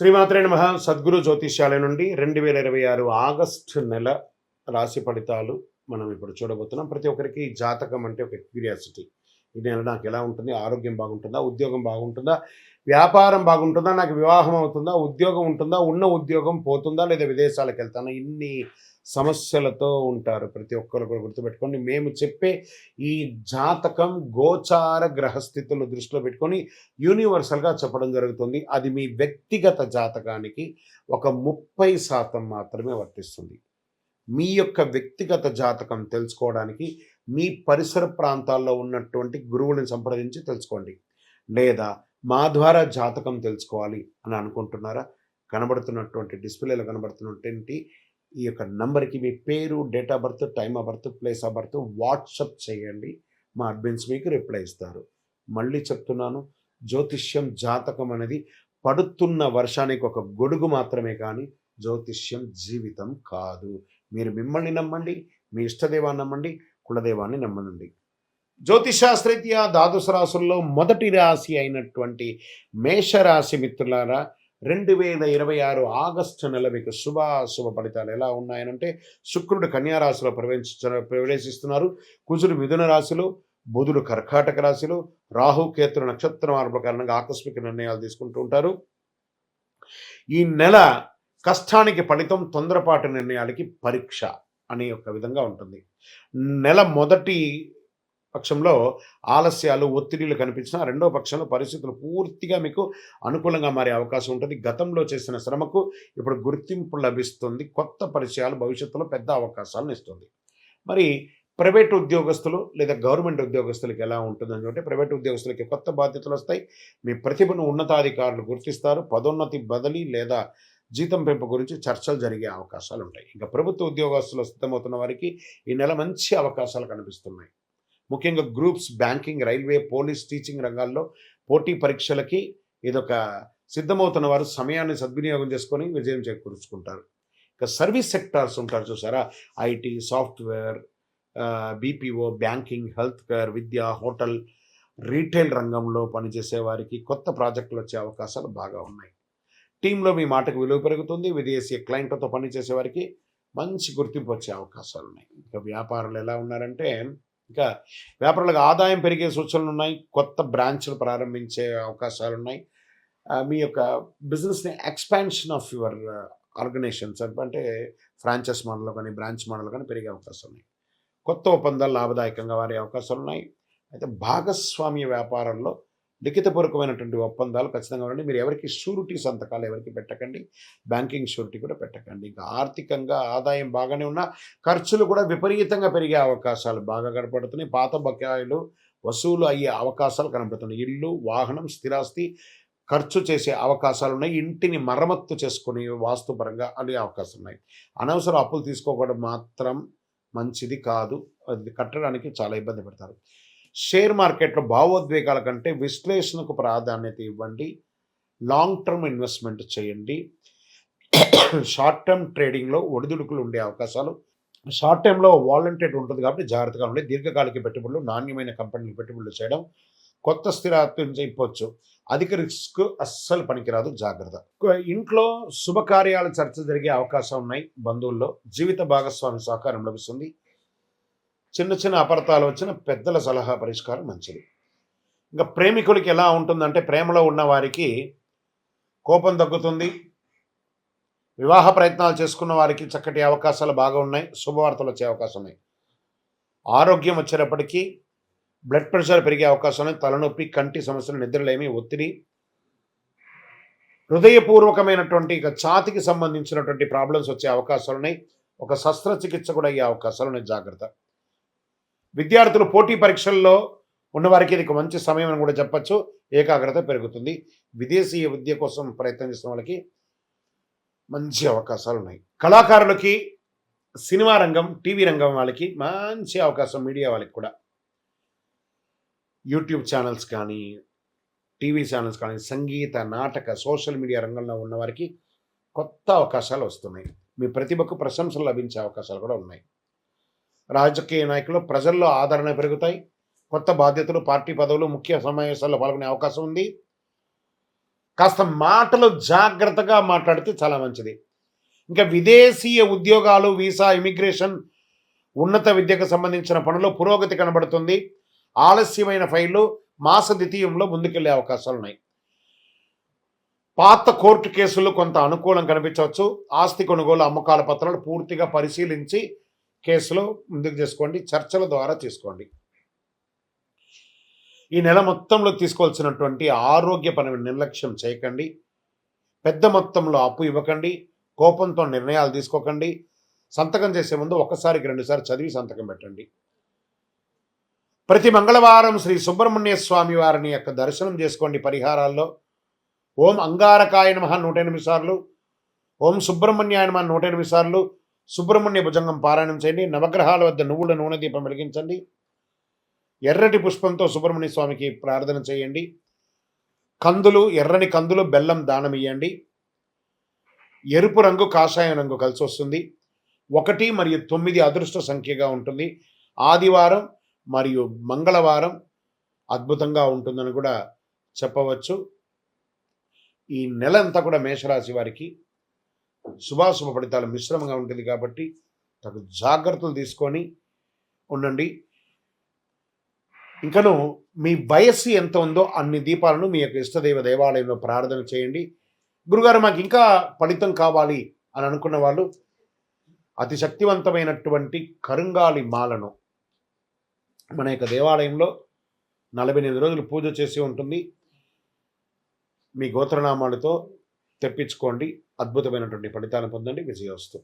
శ్రీమాత్రే నమః. సద్గురు జ్యోతిష్యాలయం నుండి 2026 ఆగస్టు నెల రాశి ఫలితాలు మనం ఇప్పుడు చూడబోతున్నాం. ప్రతి ఒక్కరికి జాతకం అంటే ఒక క్యూరియాసిటీ. ఈ నెల నాకు ఎలా ఉంటుంది? ఆరోగ్యం బాగుంటుందా? ఉద్యోగం బాగుంటుందా? వ్యాపారం బాగుంటుందా? నాకు వివాహం అవుతుందా? ఉద్యోగం ఉంటుందా? ఉన్న ఉద్యోగం పోతుందా? లేదా విదేశాలకు వెళ్తానా? ఇన్ని సమస్యలతో ఉంటారు ప్రతి ఒక్కరు కూడా. గుర్తుపెట్టుకోండి, మేము చెప్పే ఈ జాతకం గోచార గ్రహస్థితులు దృష్టిలో పెట్టుకొని యూనివర్సల్గా చెప్పడం జరుగుతుంది. అది మీ వ్యక్తిగత జాతకానికి ఒక 30% మాత్రమే వర్తిస్తుంది. మీ యొక్క వ్యక్తిగత జాతకం తెలుసుకోవడానికి మీ పరిసర ప్రాంతాల్లో ఉన్నటువంటి గురువులను సంప్రదించి తెలుసుకోండి. లేదా మా ద్వారా జాతకం తెలుసుకోవాలి అని అనుకుంటున్నారా? కనబడుతున్నటువంటి డిస్ప్లేలో కనబడుతున్నటువంటి ఈ యొక్క నంబర్కి మీ పేరు, date of birth, time of birth, place of birth WhatsApp చేయండి. మా అడ్మిన్స్ మీకు రిప్లై ఇస్తారు. మళ్ళీ చెప్తున్నాను, జ్యోతిష్యం జాతకం అనేది పడుతున్న వర్షానికి ఒక గొడుగు మాత్రమే, కానీ జ్యోతిష్యం జీవితం కాదు. మీరు మిమ్మల్ని నమ్మండి, మీ ఇష్టదేవాన్ని నమ్మండి, కులదేవాన్ని నమ్మనండి. జ్యోతిషాస్త్రరీత్యా ద్వాదశ రాశుల్లో మొదటి రాశి అయినటువంటి మేషరాశి మిత్రులారా, 2026 ఆగస్టు నెల మీకు శుభాశుభ ఫలితాలు ఎలా ఉన్నాయనంటే, శుక్రుడు కన్యారాశిలో ప్రవేశిస్తున్నారు. కుజుడు మిథున రాశిలో, బుధుడు కర్కాటక రాశిలో, రాహు కేతుల నక్షత్ర మార్పుల కారణంగా ఆకస్మిక నిర్ణయాలు తీసుకుంటూ ఉంటారు. ఈ నెల కష్టానికి ఫలితం, తొందరపాటు నిర్ణయాలకి పరీక్ష అనే ఒక విధంగా ఉంటుంది. నెల మొదటి పక్షంలో ఆలస్యాలు, ఒత్తిడిలు కనిపించినా రెండో పక్షంలో పరిస్థితులు పూర్తిగా మీకు అనుకూలంగా మారే అవకాశం ఉంటుంది. గతంలో చేసిన శ్రమకు ఇప్పుడు గుర్తింపు లభిస్తుంది. కొత్త పరిచయాలు భవిష్యత్తులో పెద్ద అవకాశాలను ఇస్తుంది. మరి ప్రైవేట్ ఉద్యోగస్తులు లేదా గవర్నమెంట్ ఉద్యోగస్తులకి ఎలా ఉంటుందని అంటే, ప్రైవేట్ ఉద్యోగస్తులకి కొత్త బాధ్యతలు వస్తాయి. మీ ప్రతిభను ఉన్నతాధికారులు గుర్తిస్తారు. పదోన్నతి, బదిలీ లేదా జీతం పెంపు గురించి చర్చలు జరిగే అవకాశాలు ఉంటాయి. ఇంకా ప్రభుత్వ ఉద్యోగస్తులు సిద్ధమవుతున్న వారికి ఈ నెల మంచి అవకాశాలు కనిపిస్తున్నాయి. ముఖ్యంగా groups, banking, railway, police, teaching రంగాల్లో పోటీ పరీక్షలకి ఇదొక సిద్ధమవుతున్న వారు సమయాన్ని సద్వినియోగం చేసుకొని విజయం చేకూర్చుకుంటారు. ఇక సర్వీస్ సెక్టార్స్ ఉంటారు చూసారా, IT, software, BPO, banking, health care, Vidya, hotel, retail రంగంలో పనిచేసే వారికి కొత్త ప్రాజెక్టులు వచ్చే అవకాశాలు బాగా ఉన్నాయి. టీంలో మీ మాటకు విలువ పెరుగుతుంది. విదేశీ క్లయింట్లతో పనిచేసే వారికి మంచి గుర్తింపు వచ్చే అవకాశాలు ఉన్నాయి. ఇంకా వ్యాపారాలు ఎలా ఉన్నారంటే, ఇంకా వ్యాపారులకు ఆదాయం పెరిగే సూచనలు ఉన్నాయి. కొత్త బ్రాంచ్లు ప్రారంభించే అవకాశాలు ఉన్నాయి. మీ యొక్క బిజినెస్ని ఎక్స్పాన్షన్ ఆఫ్ యువర్ ఆర్గనైజేషన్స్ అంటే ఫ్రాంచైజ్ మోడల్ కానీ బ్రాంచ్ మోడల్ కానీ పెరిగే అవకాశాలు ఉన్నాయి. కొత్త ఒప్పందాలు లాభదాయకంగా మారే అవకాశాలు ఉన్నాయి. అయితే భాగస్వామ్య వ్యాపారంలో లిఖితపూర్వకమైనటువంటి ఒప్పందాలు ఖచ్చితంగా ఉండండి. మీరు ఎవరికి షూరిటీ సంతకాలు ఎవరికి పెట్టకండి. బ్యాంకింగ్ షూరిటీ కూడా పెట్టకండి. ఇంకా ఆర్థికంగా ఆదాయం బాగానే ఉన్నా ఖర్చులు కూడా విపరీతంగా పెరిగే అవకాశాలు బాగా కనపడుతున్నాయి. పాత బకాయిలు వసూలు అయ్యే అవకాశాలు కనబడుతున్నాయి. ఇల్లు, వాహనం, స్థిరాస్తి ఖర్చు చేసే అవకాశాలు ఉన్నాయి. ఇంటిని మరమ్మత్తు చేసుకుని వాస్తుపరంగా అనే అవకాశాలు ఉన్నాయి. అనవసర అప్పులు తీసుకోవడం మాత్రం మంచిది కాదు. అది కట్టడానికి చాలా ఇబ్బంది పడతారు. షేర్ మార్కెట్లో భావోద్వేగాల కంటే విశ్లేషణకు ప్రాధాన్యత ఇవ్వండి. లాంగ్ టర్మ్ ఇన్వెస్ట్మెంట్ చేయండి. షార్ట్ టర్మ్ ట్రేడింగ్లో ఒడిదుడుకులు ఉండే అవకాశాలు. షార్ట్ టర్మ్లో వాలంటీర్ ఉంటుంది కాబట్టి జాగ్రత్తగా ఉండి, దీర్ఘకాలిక పెట్టుబడులు, నాణ్యమైన కంపెనీలు పెట్టుబడులు చేయడం, కొత్త స్థిరాస్తిని చెప్పొచ్చు. అధిక రిస్క్ అస్సలు పనికిరాదు, జాగ్రత్త. ఇంట్లో శుభకార్యాలు చర్చ జరిగే అవకాశం ఉన్నాయి. బంధువుల్లో జీవిత భాగస్వామి సహకారం లభిస్తుంది. చిన్న చిన్న అపార్థాలు వచ్చిన పెద్దల సలహా పరిష్కారం మంచిది. ఇంకా ప్రేమికులకి ఎలా ఉంటుందంటే, ప్రేమలో ఉన్న వారికి కోపం తగ్గుతుంది. వివాహ ప్రయత్నాలు చేసుకున్న వారికి చక్కటి అవకాశాలు బాగా ఉన్నాయి. శుభవార్తలు వచ్చే అవకాశం ఉన్నాయి. ఆరోగ్యం వచ్చేటప్పటికీ బ్లడ్ ప్రెషర్ పెరిగే అవకాశం ఉన్నాయి. తలనొప్పి, కంటి సమస్యలు, నిద్రలేమి, ఒత్తిడి, హృదయపూర్వకమైనటువంటి ఇక ఛాతికి సంబంధించినటువంటి ప్రాబ్లమ్స్ వచ్చే అవకాశాలు ఉన్నాయి. ఒక శస్త్రచికిత్స కూడా అయ్యే అవకాశాలు ఉన్నాయి, జాగ్రత్త. విద్యార్థులు పోటీ పరీక్షల్లో ఉన్నవారికి ఇది మంచి సమయం అని కూడా చెప్పచ్చు. ఏకాగ్రత పెరుగుతుంది. విదేశీయ విద్య కోసం ప్రయత్నం చేస్తున్న వాళ్ళకి మంచి అవకాశాలు ఉన్నాయి. కళాకారులకి, సినిమా రంగం, టీవీ రంగం వాళ్ళకి మంచి అవకాశం. మీడియా వాళ్ళకి కూడా యూట్యూబ్ ఛానల్స్ కానీ, టీవీ ఛానల్స్ కానీ, సంగీత, నాటక, సోషల్ మీడియా రంగంలో ఉన్నవారికి కొత్త అవకాశాలు వస్తున్నాయి. మీ ప్రతిభకు ప్రశంసలు లభించే అవకాశాలు కూడా ఉన్నాయి. రాజకీయ నాయకులు ప్రజల్లో ఆదరణ పెరుగుతాయి. కొత్త బాధ్యతలు, పార్టీ పదవులు, ముఖ్య సమావేశాల్లో పాల్గొనే అవకాశం ఉంది. కాస్త మాటలు జాగ్రత్తగా మాట్లాడితే చాలా మంచిది. ఇంకా విదేశీయ ఉద్యోగాలు, వీసా, ఇమిగ్రేషన్, ఉన్నత విద్యకు సంబంధించిన పనులు పురోగతి కనబడుతుంది. ఆలస్యమైన ఫైళ్లు మాస ద్వితీయంలో ముందుకెళ్లే అవకాశాలున్నాయి. పాత కోర్టు కేసులు కొంత అనుకూలం కనిపించవచ్చు. ఆస్తి కొనుగోలు, అమ్మకాల పత్రాలు పూర్తిగా పరిశీలించి కేసులో ముందుకు చేసుకోండి. చర్చల ద్వారా తీసుకోండి. ఈ నెల మొత్తంలో తీసుకోవాల్సినటువంటి ఆరోగ్యపరమైన నిర్లక్ష్యం చేయకండి. పెద్ద మొత్తంలో అప్పు ఇవ్వకండి. కోపంతో నిర్ణయాలు తీసుకోకండి. సంతకం చేసే ముందు ఒకసారికి 2 సార్లు చదివి సంతకం పెట్టండి. ప్రతి మంగళవారం శ్రీ సుబ్రహ్మణ్య స్వామి వారిని యొక్క దర్శనం చేసుకోండి. పరిహారాల్లో ఓం అంగారకాయ నమః 108 సార్లు, ఓం సుబ్రహ్మణ్యాయ నమః 108 సార్లు సుబ్రహ్మణ్య భుజంగం పారాయణం చేయండి. నవగ్రహాల వద్ద నువ్వుల నూనె దీపం వెలిగించండి. ఎర్రటి పుష్పంతో సుబ్రహ్మణ్య స్వామికి ప్రార్థన చేయండి. కందులు, ఎర్రని కందులు, బెల్లం దానం ఇవ్వండి. ఎరుపు రంగు, కాషాయం రంగు కలిసి వస్తుంది. 1 మరియు 9 అదృష్ట సంఖ్యగా ఉంటుంది. ఆదివారం మరియు మంగళవారం అద్భుతంగా ఉంటుందని కూడా చెప్పవచ్చు. ఈ నెల అంతా కూడా మేషరాశి వారికి శుభాశుభ ఫలితాలు మిశ్రమంగా ఉంటుంది కాబట్టి తగు జాగ్రత్తలు తీసుకొని ఉండండి. ఇంకను మీ వయస్సు ఎంత ఉందో అన్ని దీపాలను మీ యొక్క ఇష్టదైవ దేవాలయంలో ప్రార్థన చేయండి. గురుగారు, మాకు ఇంకా ఫలితం కావాలి అని అనుకున్న వాళ్ళు అతి శక్తివంతమైనటువంటి కరుంగాలి మాలను మన యొక్క దేవాలయంలో 48 రోజులు పూజ చేసి ఉంటుంది. మీ గోత్రనామాలతో తెప్పించుకోండి. అద్భుతమైనటువంటి ఫలితాలను పొందండి. విజయోస్తు.